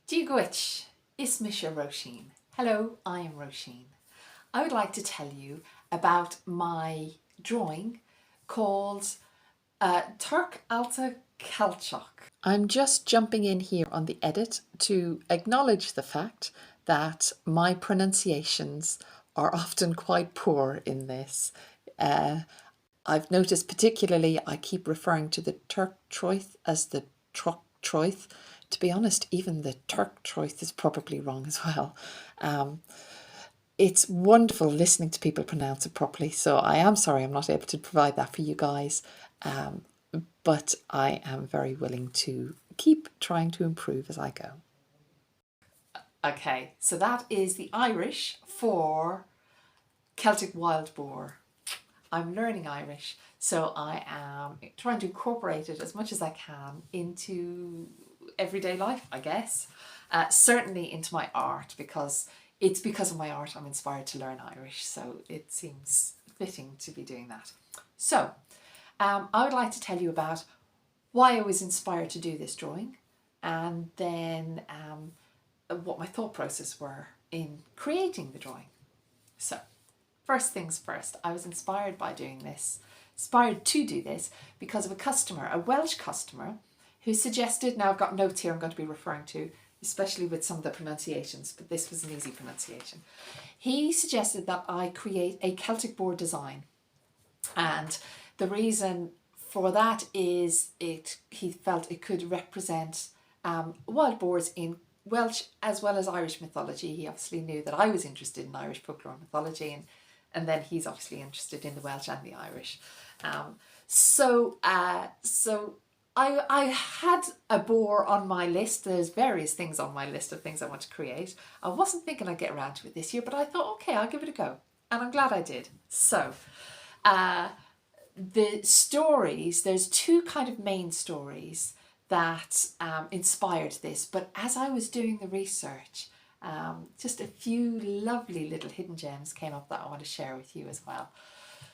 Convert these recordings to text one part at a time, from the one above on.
Duit, is mise Róisín. Hello, I am Róisín. I would like to tell you about my drawing called Torc Allta Ceilteach. I'm just jumping in here on the edit to acknowledge the fact that my pronunciations are often quite poor in this. I've noticed particularly I keep referring to the Twrch Trwyth as the Twrch Trwyth. To be honest, even the Twrch Trwyth is probably wrong as well. It's wonderful listening to people pronounce it properly, so I am sorry I'm not able to provide that for you guys, but I am very willing to keep trying to improve as I go. Okay, so that is the Irish for Celtic Wild Boar. I'm learning Irish, so I am trying to incorporate it as much as I can into everyday life, I guess. Certainly into my art, because it's because of my art I'm inspired to learn Irish, so it seems fitting to be doing that. So, I would like to tell you about why I was inspired to do this drawing, and then what my thought process were in creating the drawing. So, first things first, I was inspired to do this because of a customer, a Welsh customer, who suggested, now I've got notes here I'm going to be referring to, especially with some of the pronunciations, but this was an easy pronunciation. He suggested that I create a Celtic boar design. And the reason for that is he felt it could represent wild boars in Welsh as well as Irish mythology. He obviously knew that I was interested in Irish folklore mythology, and then he's obviously interested in the Welsh and the Irish. So I had a boar on my list. There's various things on my list of things I want to create. I wasn't thinking I'd get around to it this year, but I thought, okay, I'll give it a go. And I'm glad I did. So, the stories, there's two kind of main stories that inspired this. But as I was doing the research, just a few lovely little hidden gems came up that I want to share with you as well.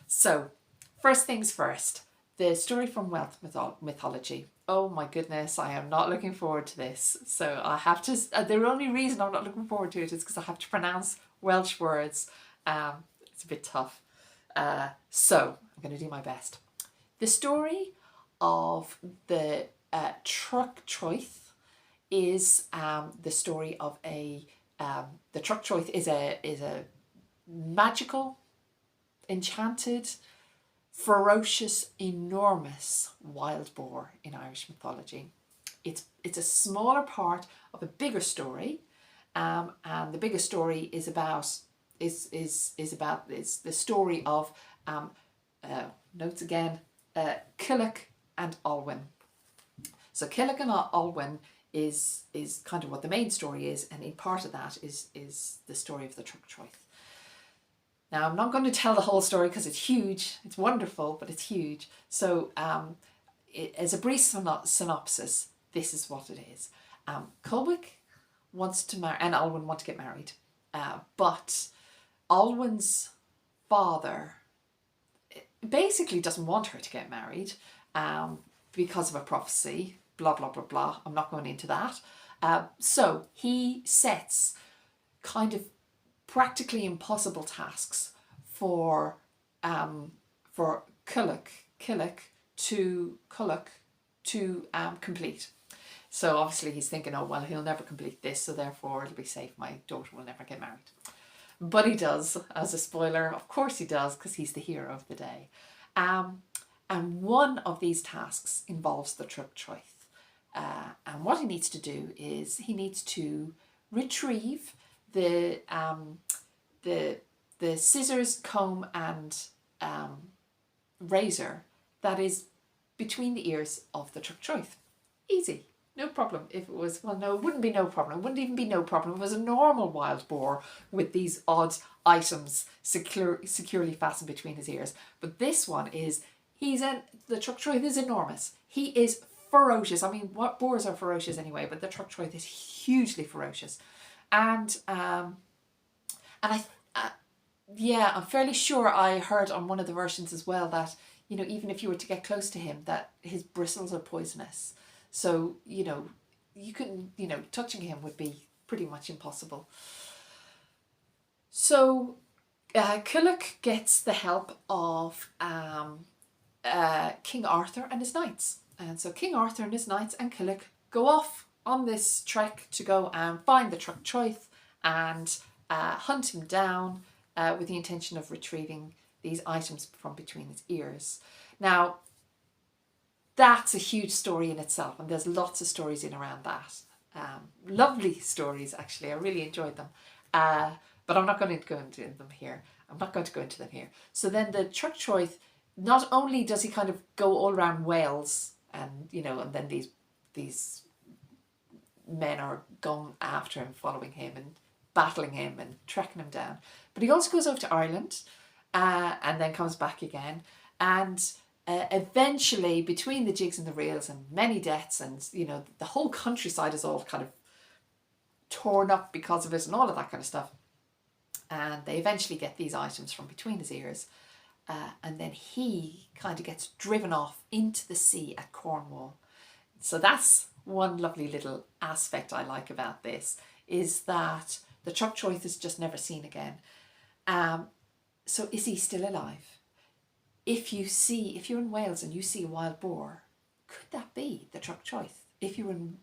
So, first things first. The story from Welsh mythology. Oh my goodness, I am not looking forward to this. So I have to, the only reason I'm not looking forward to it is because I have to pronounce Welsh words. It's a bit tough. So I'm going to do my best. The story of the Twrch Trwyth is the story of the Twrch Trwyth is a magical, enchanted, ferocious, enormous wild boar in Irish mythology. It's a smaller part of a bigger story, and the bigger story is the story of notes again, Culhwch and Olwen. So Culhwch and Olwen is kind of what the main story is, and in part of that is the story of the Twrch Trwyth. Now, I'm not going to tell the whole story because it's huge. It's wonderful, but it's huge. So as a brief synopsis, this is what it is. Culhwch wants to marry, and Olwen want to get married. But Olwen's father basically doesn't want her to get married because of a prophecy, blah, blah, blah, blah. I'm not going into that. So he sets kind of practically impossible tasks for Culhwch to complete. So obviously he's thinking, oh well, he'll never complete this, so therefore it'll be safe, my daughter will never get married. But he does, as a spoiler, of course he does, because he's the hero of the day. And one of these tasks involves the Twrch Trwyth. And what he needs to do is he needs to retrieve the scissors, comb and razor that is between the ears of the Twrch Trwyth. Easy, no problem. If it was, well no, it wouldn't be no problem. It wouldn't even be no problem if it was a normal wild boar with these odd items securely fastened between his ears. But this one is, the Twrch Trwyth is enormous. He is ferocious. I mean, what boars are ferocious anyway, but the Twrch Trwyth is hugely ferocious. And I'm fairly sure I heard on one of the versions as well that, even if you were to get close to him, that his bristles are poisonous. So, you couldn't, you know, touching him would be pretty much impossible. So Culhwch gets the help of King Arthur and his knights. And so King Arthur and his knights and Culhwch go off on this trek to go and find the Torc Trwyth and hunt him down with the intention of retrieving these items from between his ears. Now, that's a huge story in itself, and there's lots of stories in around that. Lovely stories, actually. I really enjoyed them. But I'm not going to go into them here. So then the Torc Trwyth, not only does he kind of go all around Wales and, you know, and then these men are going after him, following him and battling him and trekking him down, but he also goes over to Ireland and then comes back again. And eventually, between the jigs and the reels and many deaths and, you know, the whole countryside is all kind of torn up because of it and all of that kind of stuff. And they eventually get these items from between his ears. And then he kind of gets driven off into the sea at Cornwall. So that's one lovely little aspect I like about this, is that the Torc Trwyth is just never seen again. So is he still alive? If you're in Wales and you see a wild boar, could that be the Torc Trwyth? If you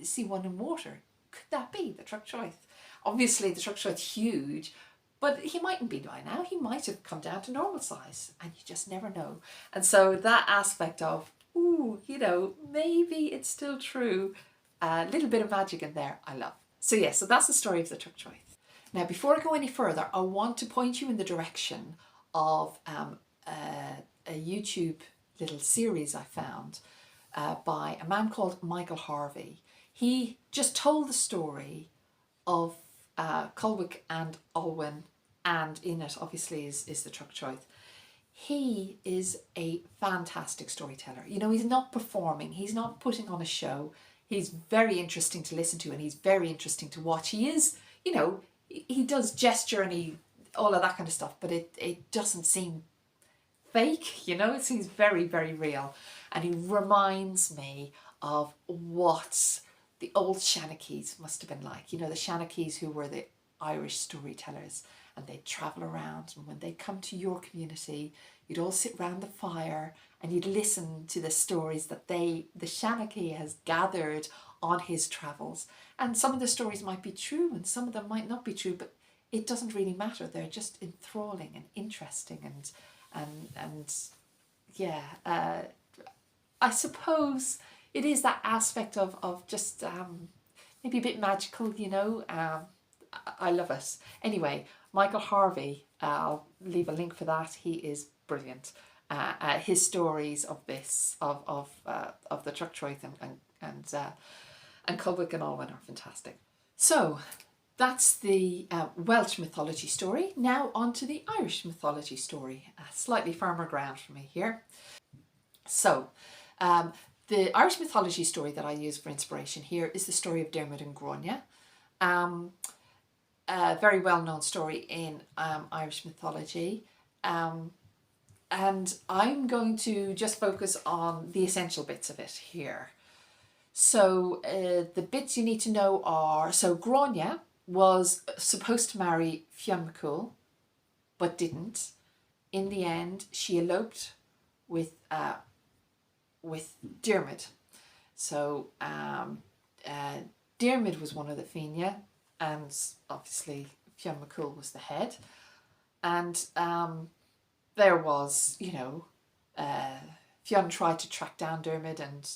see one in water, could that be the Torc Trwyth? Obviously the Torc Trwyth's huge, but he mightn't be by now. He might have come down to normal size, and you just never know. And so that aspect of, ooh, you know, maybe it's still true, a little bit of magic in there, I love. So yeah, so that's the story of the Torc Trwyth. Now, before I go any further, I want to point you in the direction of a YouTube little series I found by a man called Michael Harvey. He just told the story of Culhwch and Olwen, and in it obviously is the Torc Trwyth. He is a fantastic storyteller. You know, he's not performing, he's not putting on a show. He's very interesting to listen to, and he's very interesting to watch. He is, you know, he does gesture and all of that kind of stuff, but it doesn't seem fake, you know, it seems very, very real. And he reminds me of what the old Shanachies must have been like. You know, the Shanachies who were the Irish storytellers, and they'd travel around, and when they'd come to your community, you'd all sit round the fire and you'd listen to the stories that the Shanachie has gathered on his travels. And some of the stories might be true and some of them might not be true, but it doesn't really matter. They're just enthralling and interesting and yeah, I suppose it is that aspect of just maybe a bit magical, you know. I love it. Anyway, Michael Harvey, I'll leave a link for that. He is brilliant. His stories of this, of the Torc Trwyth and Culhwch and Olwen are fantastic. So that's the Welsh mythology story. Now on to the Irish mythology story. Slightly firmer ground for me here. So the Irish mythology story that I use for inspiration here is the story of Diarmuid and Grainne. A very well-known story in Irish mythology. And I'm going to just focus on the essential bits of it here. So the bits you need to know are, so Grainne was supposed to marry Fionn McCool, but didn't. In the end, she eloped with Diarmuid. So Diarmuid was one of the Fine, and obviously Fionn McCool was the head. And there was, you know, Fionn tried to track down Diarmuid and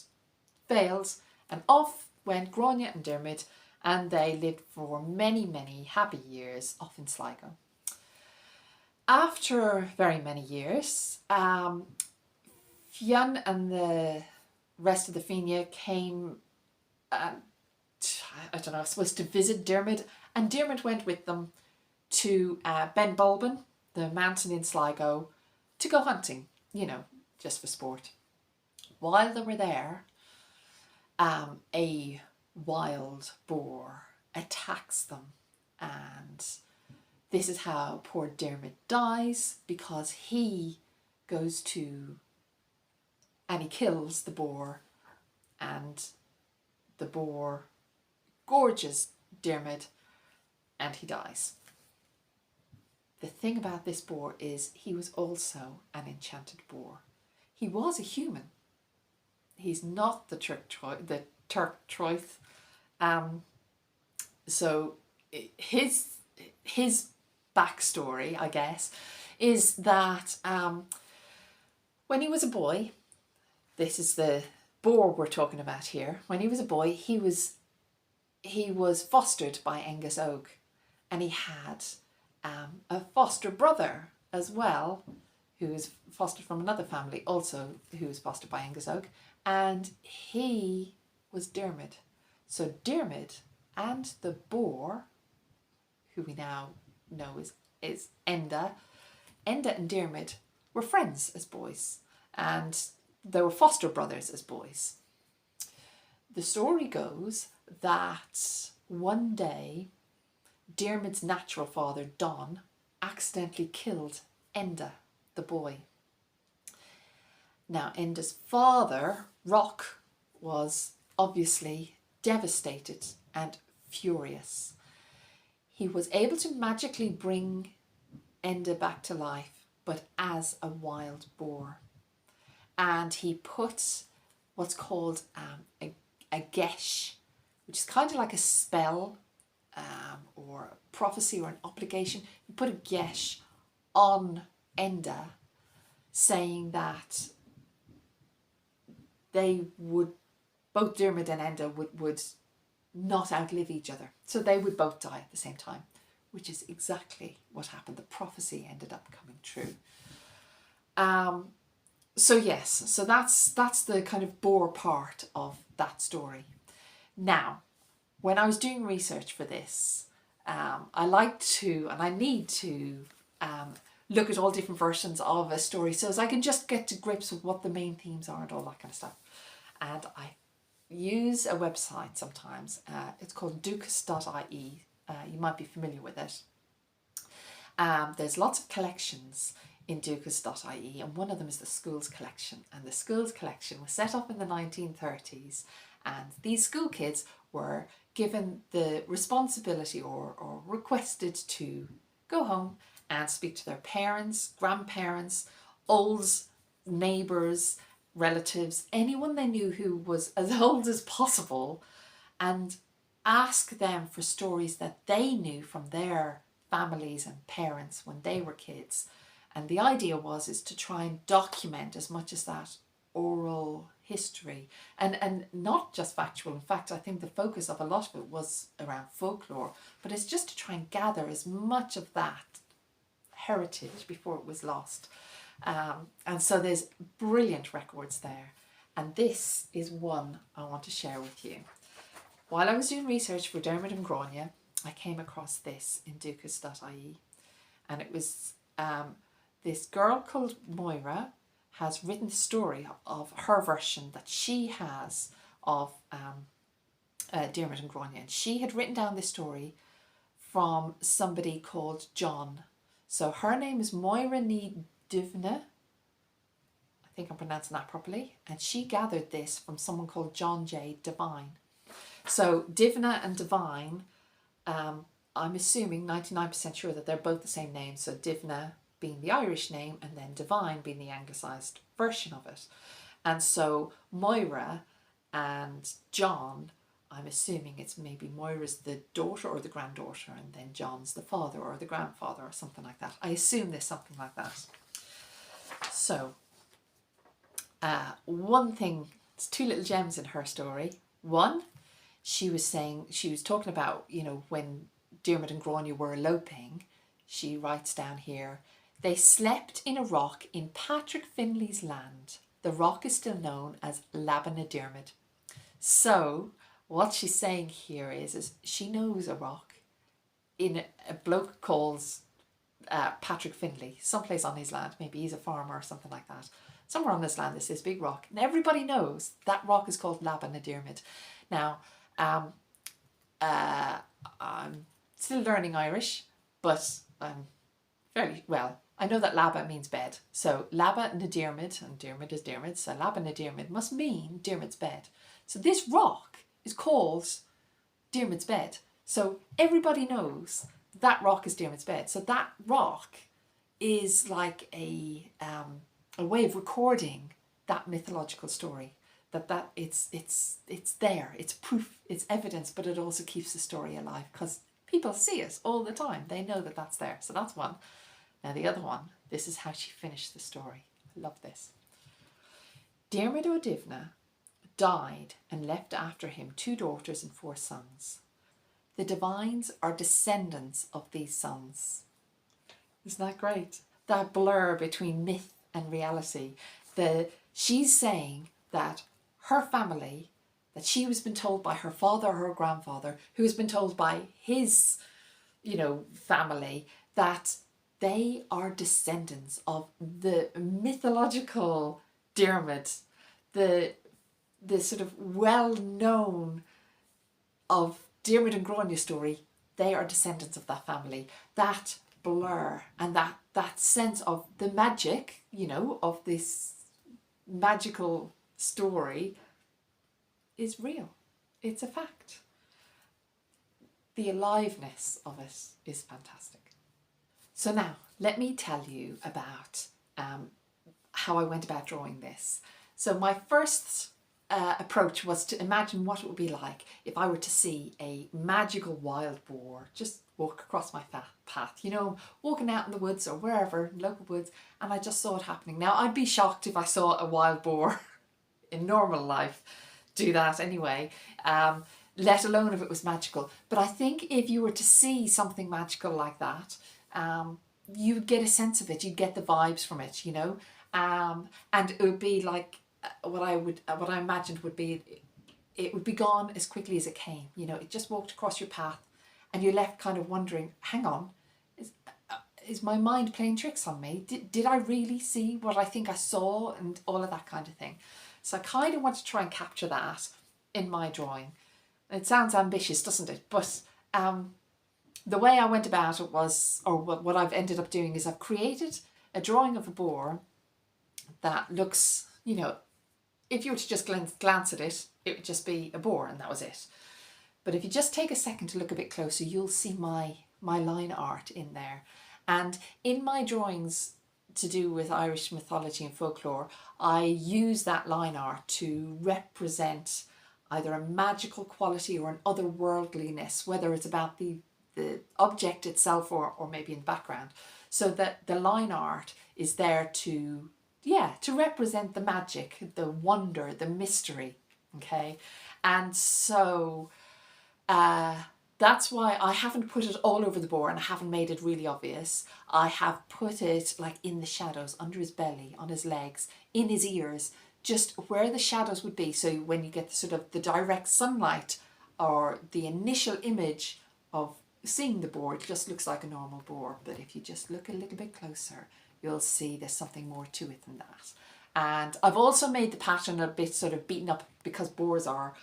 failed, and off went Grainne and Diarmuid, and they lived for many, many happy years off in Sligo. After very many years, Fionn and the rest of the Fine came, I don't know, I suppose to visit Diarmuid, and Diarmuid went with them to Ben Bulben, the mountain in Sligo, to go hunting, you know, just for sport. While they were there, a wild boar attacks them, and this is how poor Diarmuid dies, because he goes to and he kills the boar, and the boar gorges Diarmuid and he dies. The thing about this boar is he was also an enchanted boar. He was a human. He's not the Torc Trwyth. So his backstory, I guess, is that when he was a boy, this is the boar we're talking about here. When he was a boy, he was fostered by Angus Og, and he had a foster brother as well, who was fostered from another family, also who was fostered by Angus Og, and he was Diarmuid. So Diarmuid and the boar, who we now know is Enda and Diarmuid, were friends as boys, and they were foster brothers as boys. The story goes that one day Diarmuid's natural father, Don, accidentally killed Enda, the boy. Now, Enda's father, Rock, was obviously devastated and furious. He was able to magically bring Enda back to life, but as a wild boar. And he put what's called a gesh, which is kind of like a spell or a prophecy or an obligation. He put a gesh on Enda, saying that they would, both Diarmuid and Enda would not outlive each other. So they would both die at the same time, which is exactly what happened. The prophecy ended up coming true. So yes, so that's the kind of boar part of that story. Now, when I was doing research for this, I like to, and I need to, look at all different versions of a story so as I can just get to grips with what the main themes are and all that kind of stuff. And I use a website sometimes. It's called Duchas.ie. You might be familiar with it. There's lots of collections in Duchas.ie, and one of them is the schools collection. And the schools collection was set up in the 1930s, and these school kids were given the responsibility or requested to go home and speak to their parents, grandparents, olds, neighbours, relatives, anyone they knew who was as old as possible, and ask them for stories that they knew from their families and parents when they were kids. And the idea is to try and document as much as that oral history, and not just factual. In fact, I think the focus of a lot of it was around folklore, but it's just to try and gather as much of that heritage before it was lost. And so there's brilliant records there, and this is one I want to share with you. While I was doing research for Diarmuid and Grainne, I came across this in Duchas.ie, and it was this girl called Moira has written the story of her version that she has of Diarmuid and Grainne, and she had written down this story from somebody called John. So her name is Moira ní Divne. I think I'm pronouncing that properly. And she gathered this from someone called John J. Devine. So Divne and Devine, I'm assuming 99% sure that they're both the same name. So Divne being the Irish name and then Devine being the anglicised version of it. And so Moira and John, I'm assuming it's maybe Moira's the daughter or the granddaughter, and then John's the father or the grandfather or something like that. I assume there's something like that. So one thing, there's two little gems in her story. One, she was talking about, when Diarmuid and Grainne were eloping. She writes down here, they slept in a rock in Patrick Finley's land. The rock is still known as Laban na Diarmuid. So what she's saying here is she knows a rock in a bloke calls Patrick Finley, someplace on his land. Maybe he's a farmer or something like that. Somewhere on his land there's this big rock, and everybody knows that rock is called Laban na Diarmuid. Now, I'm still learning Irish, but I'm fairly well. I know that Laba means bed. So Laba na Diarmuid, and Diarmuid is Diarmuid, so Laba na Diarmuid must mean Diarmuid's bed. So this rock is called Diarmuid's bed. So everybody knows that rock is Diarmuid's bed. So that rock is like a way of recording that mythological story. That it's there, it's proof, it's evidence, but it also keeps the story alive because people see it all the time. They know that that's there. So that's one. Now the other one, this is how she finished the story. I love this. Diarmuid o Divna died and left after him 2 daughters and 4 sons. The divines are descendants of these sons. Isn't that great? That blur between myth and reality. She's saying that her family, that she was been told by her father or her grandfather, who has been told by his, family, that they are descendants of the mythological Diarmuid, the sort of well-known of Diarmuid and Grainne story. They are descendants of that family. That blur and that sense of the magic, of this magical story is real. It's a fact. The aliveness of it is fantastic. So now let me tell you about how I went about drawing this. So my first approach was to imagine what it would be like if I were to see a magical wild boar just walk across my path, walking out in the woods or wherever, local woods, and I just saw it happening. Now, I'd be shocked if I saw a wild boar in normal life do that anyway, let alone if it was magical. But I think if you were to see something magical like that, you'd get a sense of it, you'd get the vibes from it, and it would be like what I imagined would be, it would be gone as quickly as it came. It just walked across your path and you're left kind of wondering, hang on, is my mind playing tricks on me? Did I really see what I think I saw, and all of that kind of thing? So I kind of want to try and capture that in my drawing. It sounds ambitious, doesn't it? But the way I went about it was, or what I've ended up doing is I've created a drawing of a boar that looks, if you were to just glance at it, it would just be a boar and that was it. But if you just take a second to look a bit closer, you'll see my line art in there. And in my drawings to do with Irish mythology and folklore, I use that line art to represent either a magical quality or an otherworldliness, whether it's about the object itself or maybe in the background. So that the line art is there to represent the magic, the wonder, the mystery, okay? And so that's why I haven't put it all over the boar and I haven't made it really obvious. I have put it like in the shadows, under his belly, on his legs, in his ears, just where the shadows would be. So when you get the direct sunlight or the initial image of seeing the boar, it just looks like a normal boar. But if you just look a little bit closer, you'll see there's something more to it than that. And I've also made the pattern a bit sort of beaten up because boars are,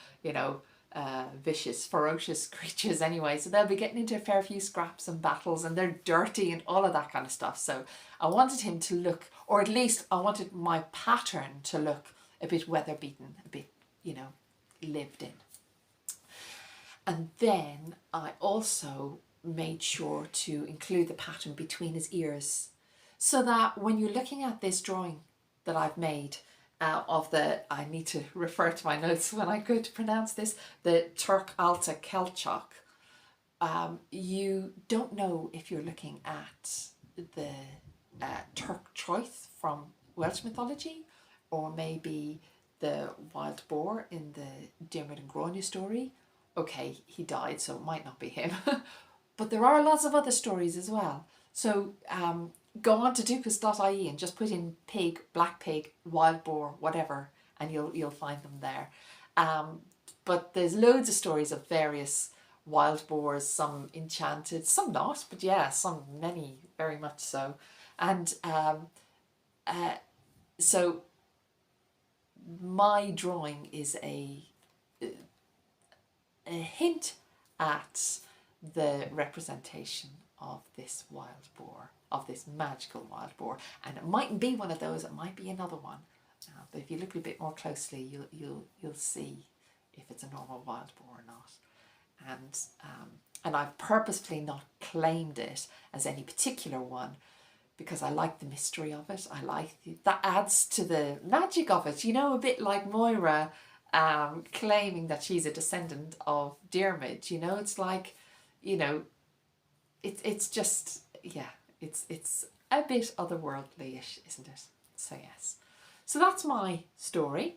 vicious, ferocious creatures anyway. So they'll be getting into a fair few scraps and battles and they're dirty and all of that kind of stuff. So I wanted him to look, or at least I wanted my pattern to look a bit weather beaten, a bit, lived in. And then I also made sure to include the pattern between his ears so that when you're looking at this drawing that I've made I need to refer to my notes when I go to pronounce this, the Torc Allta Ceilteach, you don't know if you're looking at the Twrch Trwyth from Welsh mythology, or maybe the wild boar in the Diarmuid and Grainne story. Okay, he died, so it might not be him. But there are lots of other stories as well. So go on to Duchas.ie and just put in pig, black pig, wild boar, whatever, and you'll find them there. But there's loads of stories of various wild boars, some enchanted, some not, but yeah, many, very much so. And so my drawing is a hint at the representation of this wild boar, of this magical wild boar, and it mightn't be one of those, it might be another one, but if you look a bit more closely you'll see if it's a normal wild boar or not. And I've purposefully not claimed it as any particular one because I like the mystery of it. I like that adds to the magic of it. You know, a bit like Moira claiming that she's a descendant of Diarmuid. You know, it's like, you know, it's just, yeah, it's a bit otherworldly-ish, isn't it? So yes. So that's my story.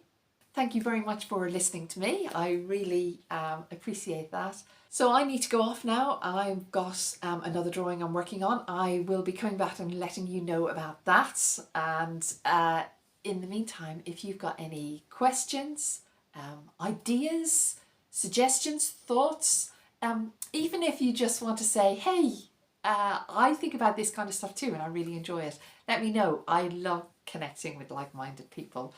Thank you very much for listening to me. I really appreciate that. So I need to go off now. I've got another drawing I'm working on. I will be coming back and letting you know about that. And in the meantime, if you've got any questions, ideas, suggestions, thoughts, even if you just want to say, hey, I think about this kind of stuff too and I really enjoy it, let me know. I love connecting with like-minded people.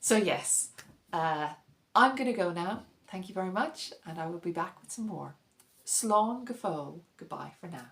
So yes, I'm going to go now. Thank you very much, and I will be back with some more. Slán go fóill. Goodbye for now.